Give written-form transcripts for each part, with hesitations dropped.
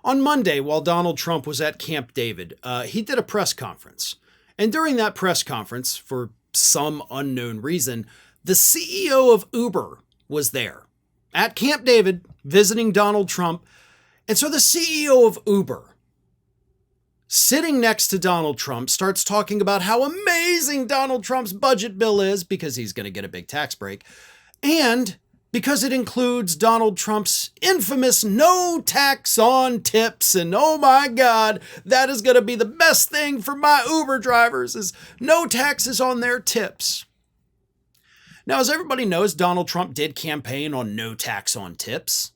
On Monday, while Donald Trump was at Camp David, he did a press conference. And during that press conference, for some unknown reason, the CEO of Uber was there at Camp David visiting Donald Trump. And so the CEO of Uber, sitting next to Donald Trump, starts talking about how amazing Donald Trump's budget bill is because he's going to get a big tax break. And because it includes Donald Trump's infamous no tax on tips. And oh my God, that is going to be the best thing for my Uber drivers is no taxes on their tips. Now, as everybody knows, Donald Trump did campaign on no tax on tips.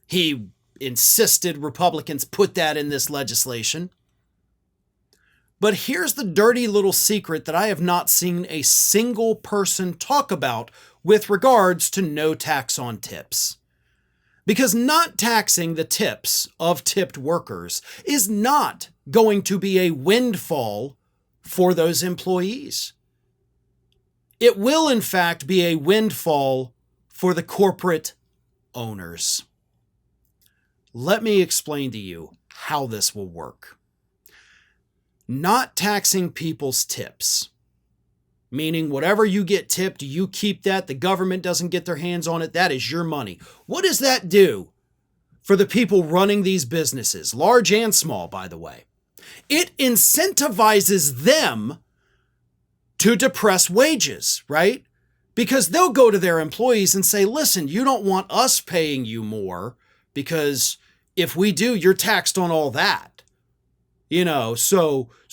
He insisted Republicans put that in this legislation. But here's the dirty little secret that I have not seen a single person talk about with regards to no tax on tips. Because not taxing the tips of tipped workers is not going to be a windfall for those employees. It will, in fact, be a windfall for the corporate owners. Let me explain to you how this will work. Not taxing people's tips, meaning whatever you get tipped, you keep that. The government doesn't get their hands on it. That is your money. What does that do for the people running these businesses, large and small, by the way? It incentivizes them to depress wages, right? Because they'll go to their employees and say, listen, you don't want us paying you more because if we do, you're taxed on all that.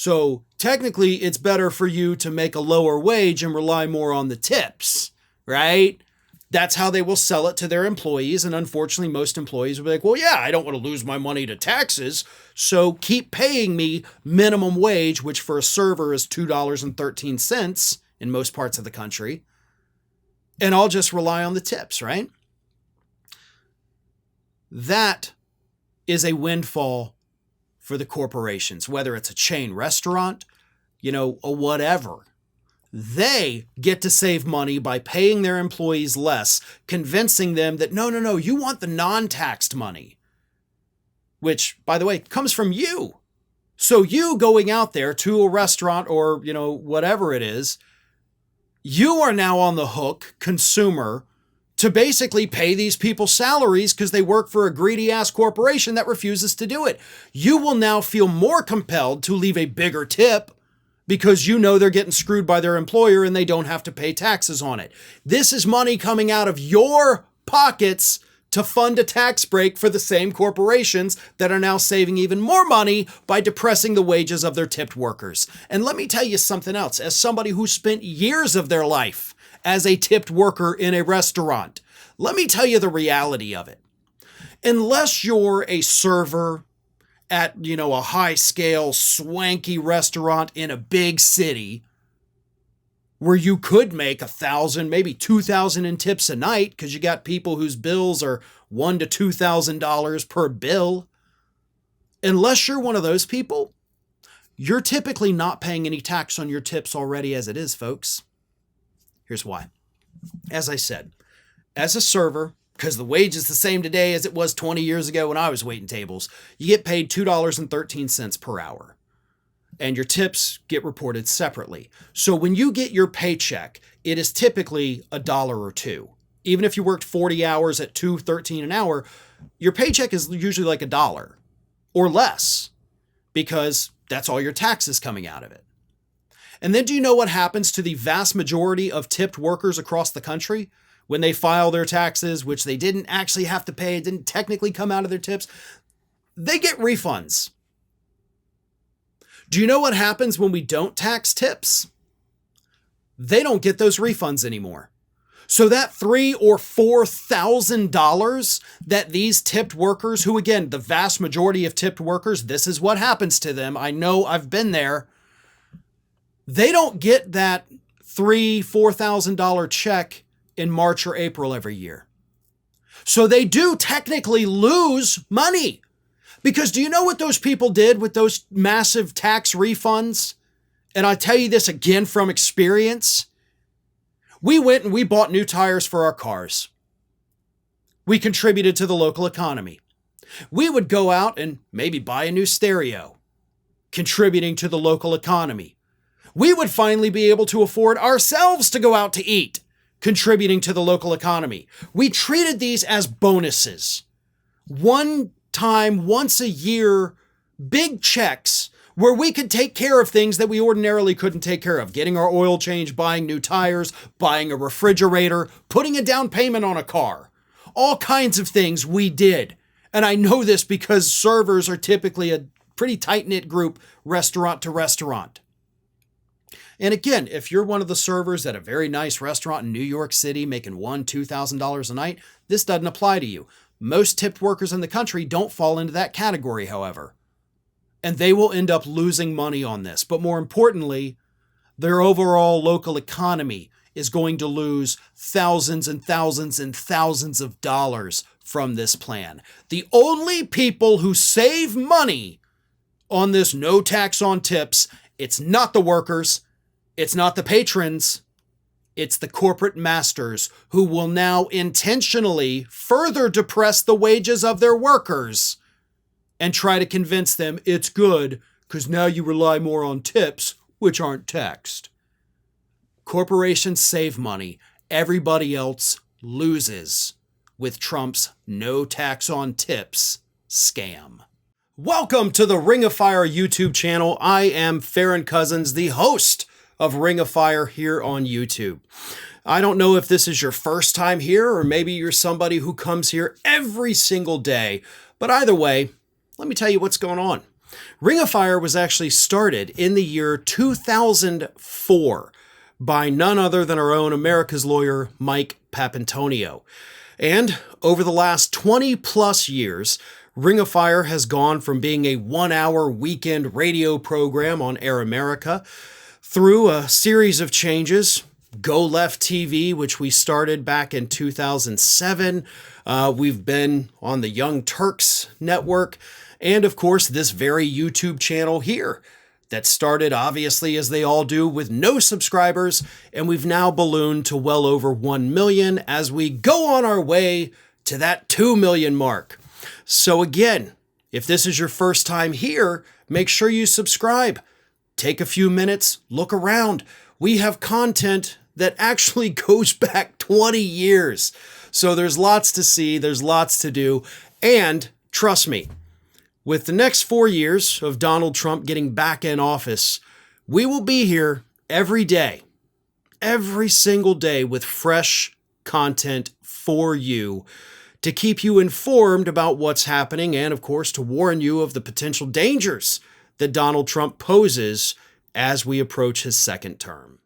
So technically it's better for you to make a lower wage and rely more on the tips, right? That's how they will sell it to their employees. And unfortunately, most employees will be like, well, yeah, I don't want to lose my money to taxes. So keep paying me minimum wage, which for a server is $2.13 in most parts of the country. And I'll just rely on the tips, right? That is a windfall for the corporations, whether it's a chain restaurant, or whatever. They get to save money by paying their employees less, convincing them that, no, you want the non-taxed money, which, by the way, comes from you. So you going out there to a restaurant or, whatever it is, you are now on the hook, consumer, to basically pay these people salaries because they work for a greedy ass corporation that refuses to do it. You will now feel more compelled to leave a bigger tip because they're getting screwed by their employer and they don't have to pay taxes on it. This is money coming out of your pockets to fund a tax break for the same corporations that are now saving even more money by depressing the wages of their tipped workers. And let me tell you something else. As somebody who spent years of their life as a tipped worker in a restaurant, let me tell you the reality of it. Unless you're a server at, a high scale, swanky restaurant in a big city where you could make $1,000, maybe $2,000 in tips a night because you got people whose bills are $1,000 to $2,000 per bill. Unless you're one of those people, you're typically not paying any tax on your tips already as it is, folks. Here's why. As I said, as a server, because the wage is the same today as it was 20 years ago when I was waiting tables, you get paid $2.13 per hour. And your tips get reported separately. So when you get your paycheck, it is typically $1 or $2. Even if you worked 40 hours at $2.13 an hour, your paycheck is usually like $1 or less because that's all your taxes coming out of it. And then do you know what happens to the vast majority of tipped workers across the country when they file their taxes, which they didn't actually have to pay, it didn't technically come out of their tips? They get refunds. Do you know what happens when we don't tax tips? They don't get those refunds anymore. So that $3,000 or $4,000 that these tipped workers, who again, the vast majority of tipped workers, this is what happens to them. I know, I've been there. They don't get that $3,000, $4,000 check in March or April every year. So they do technically lose money. Because do you know what those people did with those massive tax refunds? And I tell you this again from experience. We went and we bought new tires for our cars. We contributed to the local economy. We would go out and maybe buy a new stereo, contributing to the local economy. We would finally be able to afford ourselves to go out to eat, contributing to the local economy. We treated these as bonuses. One time, once a year, big checks where we could take care of things that we ordinarily couldn't take care of. Getting our oil changed, buying new tires, buying a refrigerator, putting a down payment on a car. All kinds of things we did. And I know this because servers are typically a pretty tight-knit group, restaurant to restaurant. And again, if you're one of the servers at a very nice restaurant in New York City making $1,000, $2,000 a night, this doesn't apply to you. Most tipped workers in the country don't fall into that category, however. And they will end up losing money on this. But more importantly, their overall local economy is going to lose thousands and thousands and thousands of dollars from this plan. The only people who save money on this no tax on tips, it's not the workers, it's not the patrons, it's the corporate masters who will now intentionally further depress the wages of their workers and try to convince them it's good because now you rely more on tips, which aren't taxed. Corporations save money. Everybody else loses with Trump's no tax on tips scam. Welcome to the Ring of Fire YouTube channel. I am Farron Cousins, the host of Ring of Fire here on YouTube. I don't know if this is your first time here or maybe you're somebody who comes here every single day, but either way, let me tell you what's going on. Ring of Fire was actually started in the year 2004 by none other than our own America's lawyer, Mike Papantonio. And over the last 20 plus years, Ring of Fire has gone from being a 1-hour weekend radio program on Air America through a series of changes. Go Left TV, which we started back in 2007. We've been on the Young Turks network. And of course, this very YouTube channel here that started obviously as they all do with no subscribers. And we've now ballooned to well over 1 million as we go on our way to that 2 million mark. So again, if this is your first time here, make sure you subscribe. Take a few minutes, look around. We have content that actually goes back 20 years. So there's lots to see, there's lots to do. And trust me, with the next 4 years of Donald Trump getting back in office, we will be here every day, every single day with fresh content for you to keep you informed about what's happening and, of course, to warn you of the potential dangers that Donald Trump poses as we approach his second term.